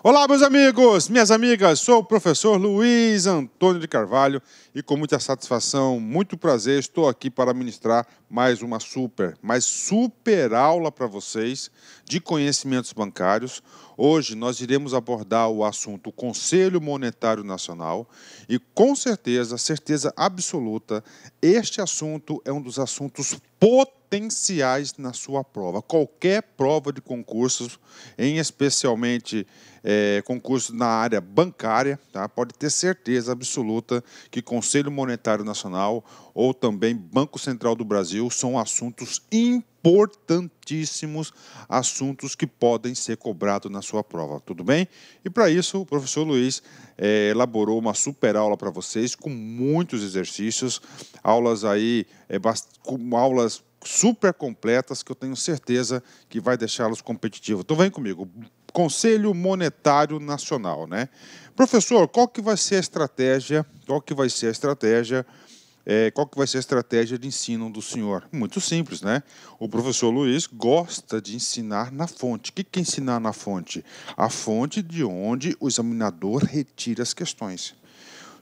Olá, meus amigos, minhas amigas, sou o professor Luiz Antônio de Carvalho e com muita satisfação, muito prazer, estou aqui para ministrar mais uma super aula para vocês de conhecimentos bancários. Hoje nós iremos abordar o assunto Conselho Monetário Nacional e com certeza absoluta, este assunto é um dos assuntos potenciais na sua prova. Qualquer prova de concursos, em especialmente concursos na área bancária, tá? Pode ter certeza absoluta que Conselho Monetário Nacional ou também Banco Central do Brasil são assuntos importantíssimos, assuntos que podem ser cobrados na sua prova, tudo bem? E para isso o professor Luiz elaborou uma super aula para vocês com muitos exercícios, aulas aí, aulas super completas que eu tenho certeza que vai deixá-los competitivos. Então vem comigo. Conselho Monetário Nacional, né? Professor, qual que vai ser a estratégia? Qual que vai ser a estratégia de ensino do senhor? Muito simples, né? O professor Luiz gosta de ensinar na fonte. O que é ensinar na fonte? A fonte de onde o examinador retira as questões.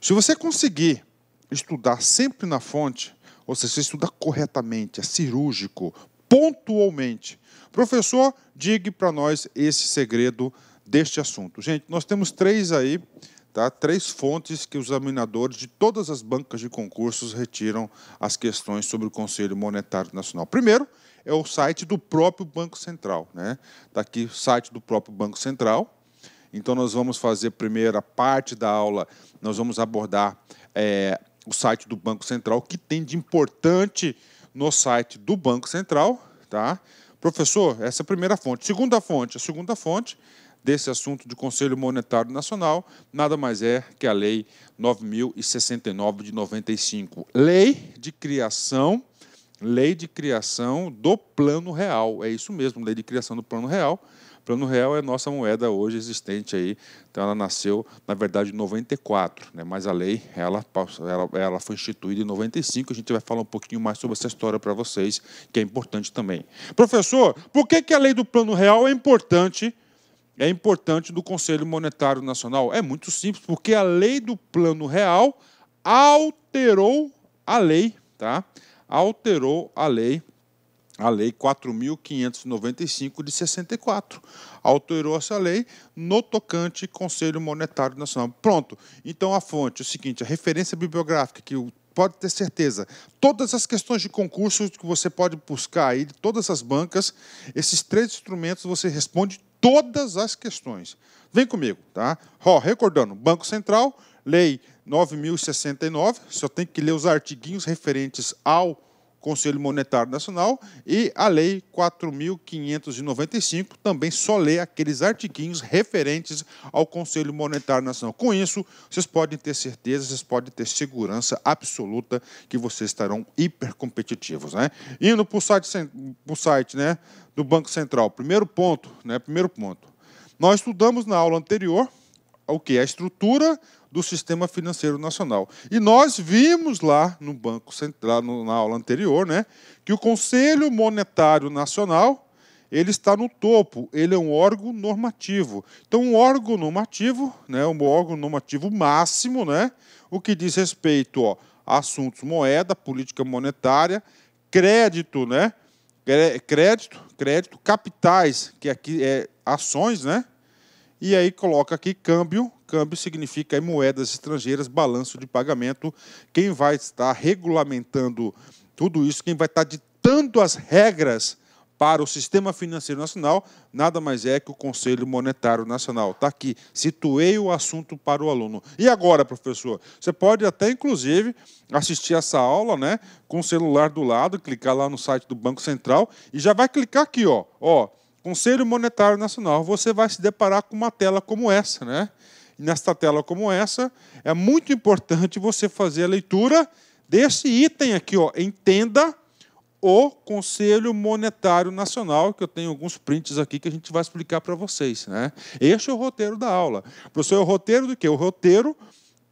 Se você conseguir estudar sempre na fonte, ou seja, você estudar corretamente, é cirúrgico, pontualmente. Professor, diga para nós esse segredo deste assunto. Gente, nós temos três aí, tá? Três fontes que os examinadores de todas as bancas de concursos retiram as questões sobre o Conselho Monetário Nacional. Primeiro, é o site do próprio Banco Central, né? Está aqui o site do próprio Banco Central. Então, nós vamos fazer a primeira parte da aula, nós vamos abordar o site do Banco Central, o que tem de importante no site do Banco Central, tá? Professor, essa é a primeira fonte. A segunda fonte desse assunto de Conselho Monetário Nacional, nada mais é que a Lei 9.069 de 95. Lei de criação do Plano Real. É isso mesmo, lei de criação do Plano Real. O Plano Real é a nossa moeda hoje existente aí. Então ela nasceu, na verdade, em 94, né? Mas a lei ela foi instituída em 95. A gente vai falar um pouquinho mais sobre essa história para vocês, que é importante também. Professor, por que a lei do Plano Real é importante? É importante do Conselho Monetário Nacional? É muito simples, porque a lei do Plano Real alterou a lei, tá? Alterou a lei 4.595 de 64. Alterou essa lei no tocante Conselho Monetário Nacional. Pronto. Então, a fonte é o seguinte, a referência bibliográfica, que pode ter certeza, todas as questões de concurso que você pode buscar aí, de todas as bancas, esses três instrumentos você responde todas as questões. Vem comigo, tá? Recordando, Banco Central, Lei 9.069, só tem que ler os artiguinhos referentes ao Conselho Monetário Nacional, e a Lei 4.595 também só lê aqueles artiguinhos referentes ao Conselho Monetário Nacional. Com isso, vocês podem ter certeza, vocês podem ter segurança absoluta que vocês estarão hipercompetitivos, né? Indo para o site, né, do Banco Central. Primeiro ponto. Nós estudamos na aula anterior o que é a estrutura do Sistema Financeiro Nacional. E nós vimos lá no Banco Central, na aula anterior, né, que o Conselho Monetário Nacional ele está no topo, ele é um órgão normativo. Então, um órgão normativo, né, um órgão normativo máximo, né, o que diz respeito a assuntos moeda, política monetária, crédito, né, crédito, capitais, que aqui é ações, né, e aí coloca aqui câmbio. Câmbio significa aí moedas estrangeiras, balanço de pagamento. Quem vai estar regulamentando tudo isso, quem vai estar ditando as regras para o Sistema Financeiro Nacional, nada mais é que o Conselho Monetário Nacional. Está aqui, situei o assunto para o aluno. E agora, professor? Você pode até, inclusive, assistir essa aula, né, com o celular do lado, clicar lá no site do Banco Central e já vai clicar aqui, ó, Conselho Monetário Nacional. Você vai se deparar com uma tela como essa, né? E nesta tela como essa, é muito importante você fazer a leitura desse item aqui, ó. Entenda o Conselho Monetário Nacional, que eu tenho alguns prints aqui que a gente vai explicar para vocês, né? Este é o roteiro da aula. Professor, é o roteiro do quê? O roteiro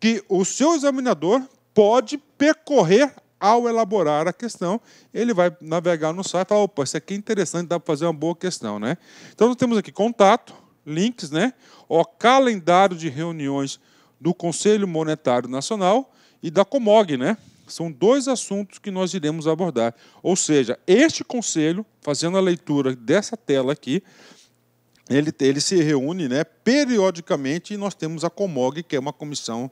que o seu examinador pode percorrer ao elaborar a questão. Ele vai navegar no site e falar, opa, isso aqui é interessante, dá para fazer uma boa questão, né? Então, nós temos aqui contato, links, né? Ó, calendário de reuniões do Conselho Monetário Nacional e da Comog, né? São dois assuntos que nós iremos abordar. Ou seja, este conselho, fazendo a leitura dessa tela aqui, ele se reúne, né, periodicamente, e nós temos a Comog, que é uma comissão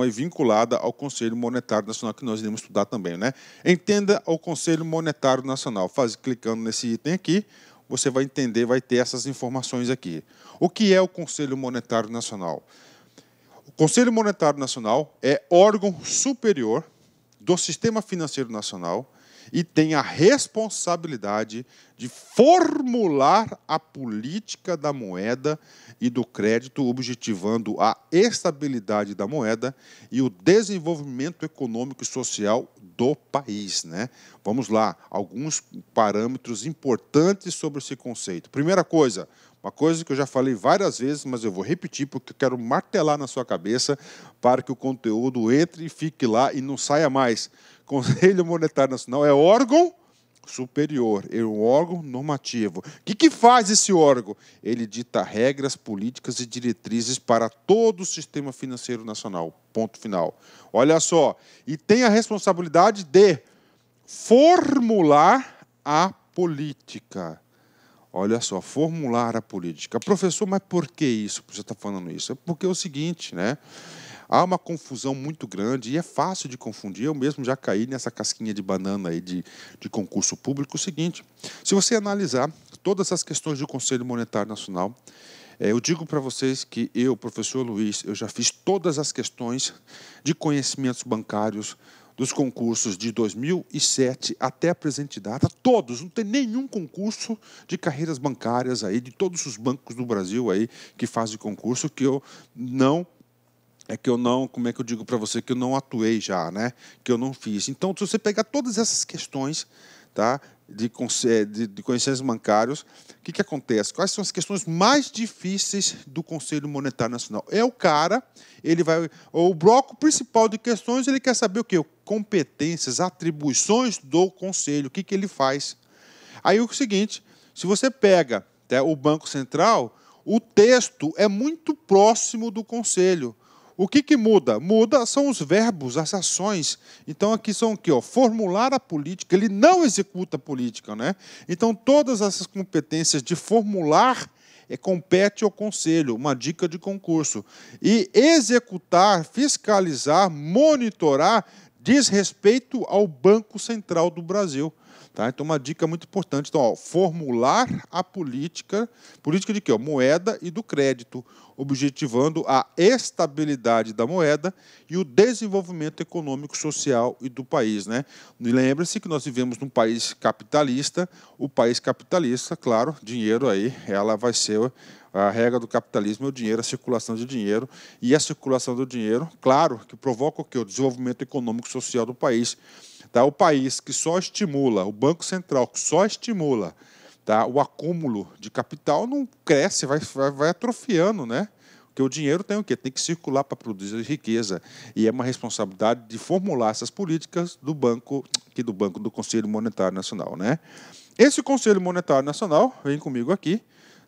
aí vinculada ao Conselho Monetário Nacional, que nós iremos estudar também, né? Entenda o Conselho Monetário Nacional. Clicando nesse item aqui, você vai entender, vai ter essas informações aqui. O que é o Conselho Monetário Nacional? O Conselho Monetário Nacional é órgão superior do Sistema Financeiro Nacional e tem a responsabilidade de formular a política da moeda e do crédito, objetivando a estabilidade da moeda e o desenvolvimento econômico e social do país, né? Vamos lá, alguns parâmetros importantes sobre esse conceito. Primeira coisa, uma coisa que eu já falei várias vezes, mas eu vou repetir porque eu quero martelar na sua cabeça para que o conteúdo entre e fique lá e não saia mais. Conselho Monetário Nacional é órgão superior, é um órgão normativo. O que faz esse órgão? Ele dita regras, políticas e diretrizes para todo o sistema financeiro nacional. Ponto final. Olha só, e tem a responsabilidade de formular a política. Olha só, formular a política. Professor, mas por que isso? Você está falando isso? É porque é o seguinte, né? Há uma confusão muito grande e é fácil de confundir. Eu mesmo já caí nessa casquinha de banana aí de concurso público. O seguinte, se você analisar todas as questões do Conselho Monetário Nacional, eu digo para vocês que eu, professor Luiz, eu já fiz todas as questões de conhecimentos bancários dos concursos de 2007 até a presente data, todos, não tem nenhum concurso de carreiras bancárias aí, de todos os bancos do Brasil aí que fazem concurso, que eu não, como é que eu digo para você, que eu não atuei já, né? Que eu não fiz. Então, se você pegar todas essas questões, tá, de conhecimentos bancários, o que acontece? Quais são as questões mais difíceis do Conselho Monetário Nacional? É o cara, o bloco principal de questões, ele quer saber o quê? Competências, atribuições do Conselho, o que ele faz. Aí o seguinte, se você pega, tá, o Banco Central, o texto é muito próximo do Conselho. O que muda? Muda são os verbos, as ações. Então, aqui são o quê? Formular a política. Ele não executa a política, né? Então, todas essas competências de formular compete ao Conselho, uma dica de concurso. E executar, fiscalizar, monitorar, diz respeito ao Banco Central do Brasil. Tá? Então, uma dica muito importante. Então, formular a política de quê? Moeda e do crédito, objetivando a estabilidade da moeda e o desenvolvimento econômico, social e do país, né? E lembre-se que nós vivemos num país capitalista. O país capitalista, claro, dinheiro aí, ela vai ser a regra do capitalismo, é o dinheiro, a circulação de dinheiro. E a circulação do dinheiro, claro, que provoca o quê? O desenvolvimento econômico e social do país. Tá? O país que só estimula, o Banco Central que só estimula, tá, o acúmulo de capital, não cresce, vai atrofiando, né? Porque o dinheiro tem o quê? Tem que circular para produzir riqueza. E é uma responsabilidade de formular essas políticas do do Conselho Monetário Nacional, né? Esse Conselho Monetário Nacional, vem comigo aqui,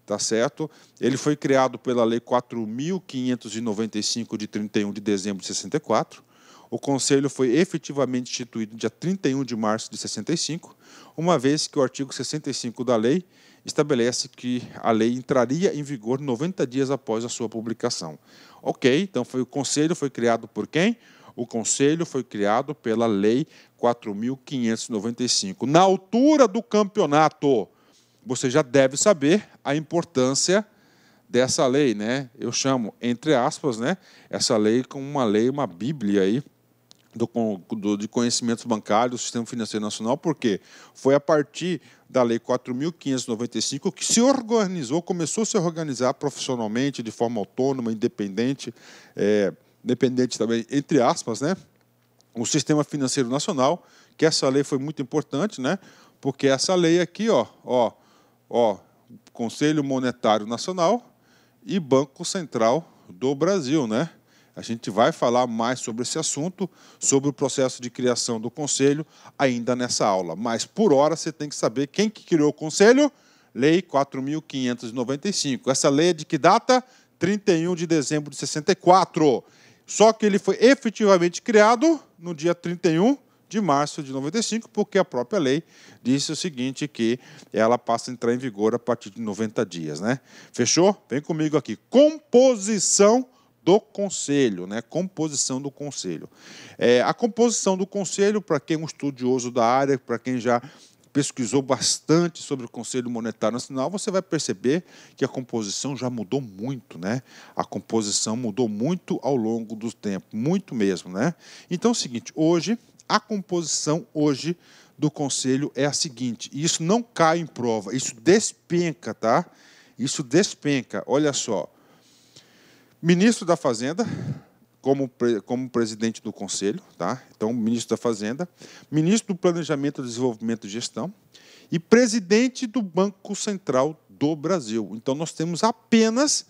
tá certo? Ele foi criado pela Lei 4.595 de 31 de dezembro de 64. O Conselho foi efetivamente instituído dia 31 de março de 65, uma vez que o artigo 65 da lei estabelece que a lei entraria em vigor 90 dias após a sua publicação. Ok, então o Conselho foi criado por quem? O Conselho foi criado pela Lei 4.595. Na altura do campeonato, você já deve saber a importância dessa lei, né? Eu chamo, entre aspas, né, essa lei como uma lei, uma bíblia aí, de conhecimentos bancários do Sistema Financeiro Nacional, porque foi a partir da Lei 4.595 que se organizou, começou a se organizar profissionalmente, de forma autônoma, independente, independente também, entre aspas, né, o Sistema Financeiro Nacional, que essa lei foi muito importante, né, porque essa lei aqui, Conselho Monetário Nacional e Banco Central do Brasil, né? A gente vai falar mais sobre esse assunto, sobre o processo de criação do Conselho, ainda nessa aula. Mas, por hora, você tem que saber quem que criou o Conselho? Lei 4.595. Essa lei é de que data? 31 de dezembro de 64. Só que ele foi efetivamente criado no dia 31 de março de 95, porque a própria lei disse o seguinte, que ela passa a entrar em vigor a partir de 90 dias, né? Fechou? Vem comigo aqui. Composição do Conselho, né? Composição do Conselho. A composição do Conselho, para quem é um estudioso da área, para quem já pesquisou bastante sobre o Conselho Monetário Nacional, você vai perceber que a composição já mudou muito, né? A composição mudou muito ao longo do tempo, muito mesmo, né? Então é o seguinte, hoje, a composição hoje do Conselho é a seguinte, e isso não cai em prova, isso despenca, tá? Isso despenca, olha só. Ministro da Fazenda, como presidente do Conselho, tá? Então, ministro da Fazenda, ministro do Planejamento, Desenvolvimento e Gestão e presidente do Banco Central do Brasil. Então, nós temos apenas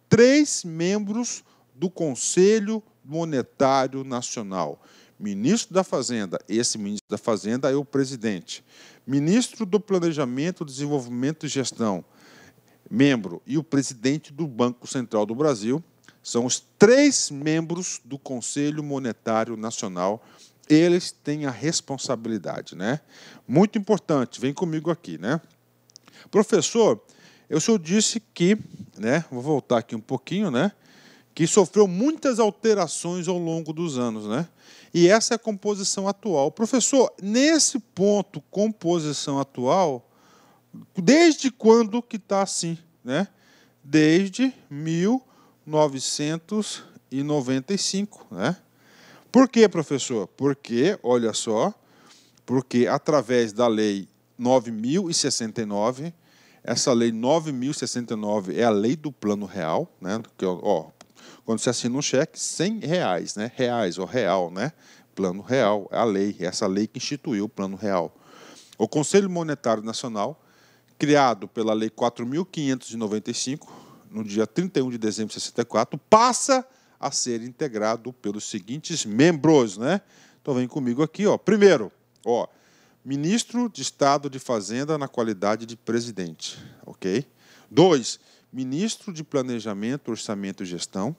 3 membros do Conselho Monetário Nacional. Ministro da Fazenda, esse ministro da Fazenda é o presidente. Ministro do Planejamento, Desenvolvimento e Gestão, membro, e o presidente do Banco Central do Brasil, são os 3 membros do Conselho Monetário Nacional. Eles têm a responsabilidade, né? Muito importante, vem comigo aqui, né? Professor, o senhor disse que, né? Vou voltar aqui um pouquinho, né? Que sofreu muitas alterações ao longo dos anos, né? E essa é a composição atual. Professor, nesse ponto, composição atual, desde quando que está assim, né? Desde 1995, né? Por quê, professor? Porque, olha só, porque através da Lei 9.069, essa Lei 9.069 é a lei do Plano Real, né? Que, ó, quando você assina um cheque, R$100, né? Reais, ou real, né? Plano Real, é a lei, essa lei que instituiu o Plano Real. O Conselho Monetário Nacional, criado pela Lei 4.595, no dia 31 de dezembro de 64, passa a ser integrado pelos seguintes membros, né? Então, vem comigo aqui, ó. Primeiro, ó, ministro de Estado de Fazenda na qualidade de presidente, ok? 2, ministro de Planejamento, Orçamento e Gestão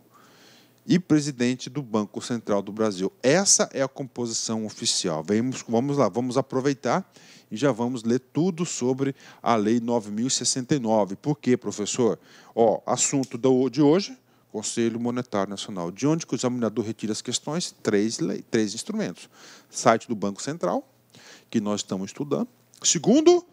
e presidente do Banco Central do Brasil. Essa é a composição oficial. Vamos lá, vamos aproveitar e já vamos ler tudo sobre a Lei 9.069. Por quê, professor? Ó, assunto de hoje, Conselho Monetário Nacional. De onde que o examinador retira as questões? 3 instrumentos. Site do Banco Central, que nós estamos estudando. Segundo,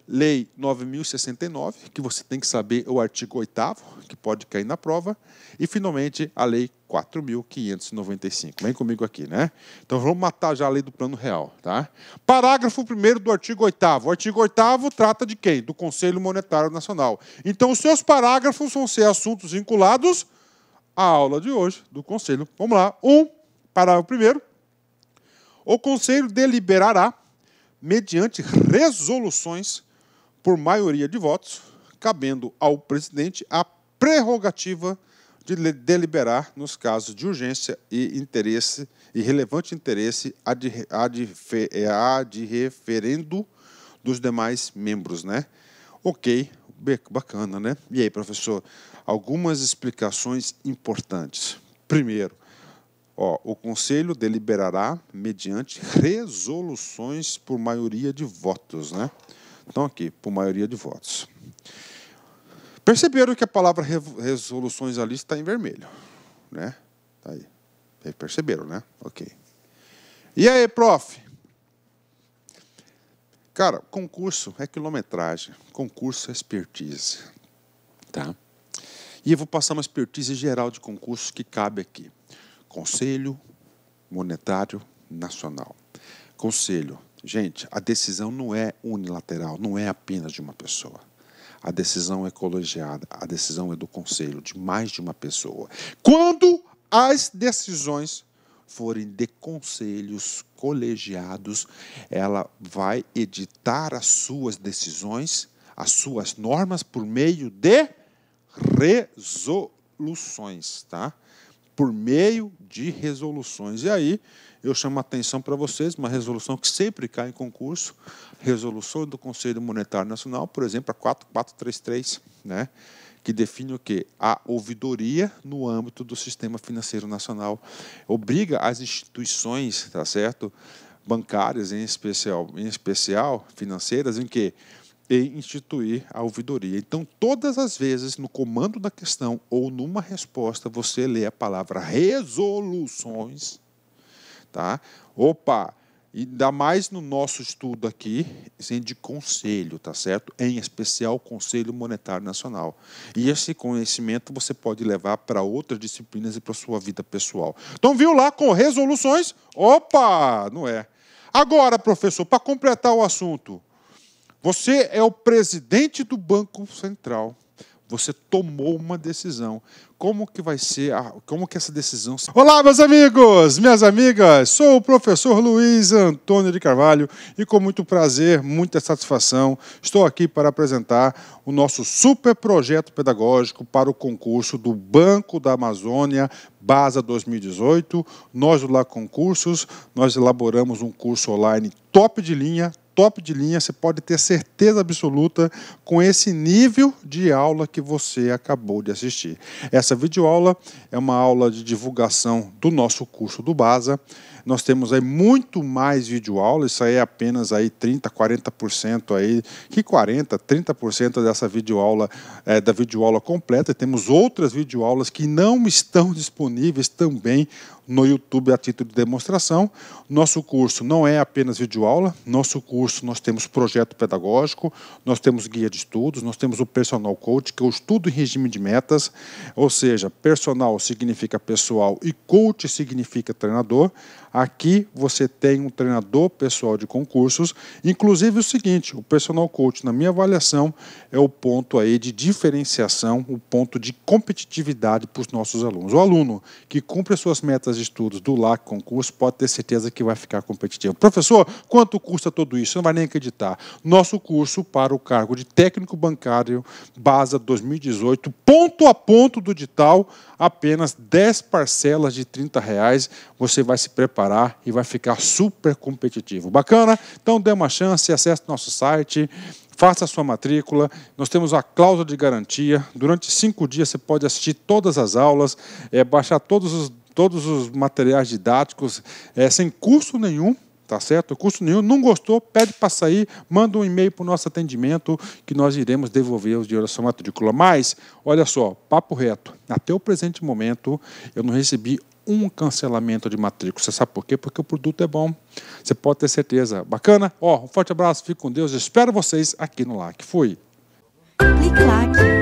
Lei 9.069, que você tem que saber o artigo 8º, que pode cair na prova. E, finalmente, a Lei 4.595. Vem comigo aqui, né? Então, vamos matar já a Lei do Plano Real, tá? Parágrafo 1º do artigo 8º. O artigo 8º trata de quem? Do Conselho Monetário Nacional. Então, os seus parágrafos vão ser assuntos vinculados à aula de hoje do Conselho. Vamos lá. Parágrafo 1º. O Conselho deliberará, mediante resoluções por maioria de votos, cabendo ao presidente a prerrogativa de deliberar nos casos de urgência e interesse e relevante interesse ad referendo dos demais membros, né? Ok, bacana, né? E aí, professor, algumas explicações importantes. Primeiro, ó, o Conselho deliberará mediante resoluções por maioria de votos, né? Então, aqui, por maioria de votos. Perceberam que a palavra resoluções ali está em vermelho, né? Tá aí. Perceberam, né? Ok. E aí, prof? Cara, concurso é quilometragem, concurso é expertise, tá? E eu vou passar uma expertise geral de concurso que cabe aqui. Conselho Monetário Nacional. Conselho. Gente, a decisão não é unilateral, não é apenas de uma pessoa. A decisão é colegiada, a decisão é do conselho, de mais de uma pessoa. Quando as decisões forem de conselhos colegiados, ela vai editar as suas decisões, as suas normas, por meio de resoluções, tá? por meio de resoluções. E aí, eu chamo a atenção para vocês, uma resolução que sempre cai em concurso, resolução do Conselho Monetário Nacional, por exemplo, a 4433, né? Que define o quê? A ouvidoria no âmbito do sistema financeiro nacional. Obriga as instituições, tá certo? Bancárias, em especial financeiras, em que instituir a ouvidoria. Então, todas as vezes, no comando da questão ou numa resposta, você lê a palavra resoluções, tá? Opa! E ainda mais no nosso estudo aqui, de conselho, tá certo? Em especial, o Conselho Monetário Nacional. E esse conhecimento você pode levar para outras disciplinas e para a sua vida pessoal. Então, viu lá com resoluções? Opa! Não é. Agora, professor, para completar o assunto, você é o presidente do Banco Central. Você tomou uma decisão. Como que vai ser, como que essa decisão... Olá, meus amigos, minhas amigas. Sou o professor Luiz Antônio de Carvalho e com muito prazer, muita satisfação, estou aqui para apresentar o nosso super projeto pedagógico para o concurso do Banco da Amazônia, BASA 2018. Nós, do Lá Concursos, nós elaboramos um curso online top de linha, você pode ter certeza absoluta com esse nível de aula que você acabou de assistir. Essa videoaula é uma aula de divulgação do nosso curso do BASA. Nós temos aí muito mais videoaula, isso aí é apenas aí 30%, 40% aí, que 40%, 30% dessa videoaula é da videoaula completa. E temos outras videoaulas que não estão disponíveis também no YouTube a título de demonstração. Nosso curso não é apenas videoaula, nosso curso nós temos projeto pedagógico, nós temos guia de estudos, nós temos o personal coach, que é o estudo em regime de metas, ou seja, personal significa pessoal e coach significa treinador. Aqui você tem um treinador pessoal de concursos, inclusive o seguinte, o personal coach, na minha avaliação, é o ponto aí de diferenciação, o ponto de competitividade para os nossos alunos. O aluno que cumpre as suas metas de estudos do LAC Concurso pode ter certeza que vai ficar competitivo. Professor, quanto custa tudo isso? Você não vai nem acreditar. Nosso curso para o cargo de técnico bancário BASA 2018, ponto a ponto do edital, apenas 10 parcelas de R$30, você vai se preparar e vai ficar super competitivo. Bacana? Então dê uma chance, acesse nosso site, faça a sua matrícula, nós temos a cláusula de garantia, durante 5 dias você pode assistir todas as aulas, baixar todos os materiais didáticos, sem custo nenhum, tá certo? Custo nenhum, não gostou, pede para sair, manda um e-mail para o nosso atendimento que nós iremos devolver os dinheiros da sua matrícula. Mas, olha só, papo reto, até o presente momento eu não recebi um cancelamento de matrícula. Você sabe por quê? Porque o produto é bom. Você pode ter certeza. Bacana? Um forte abraço, fique com Deus. Espero vocês aqui no LAC. Fui! Clique LAC.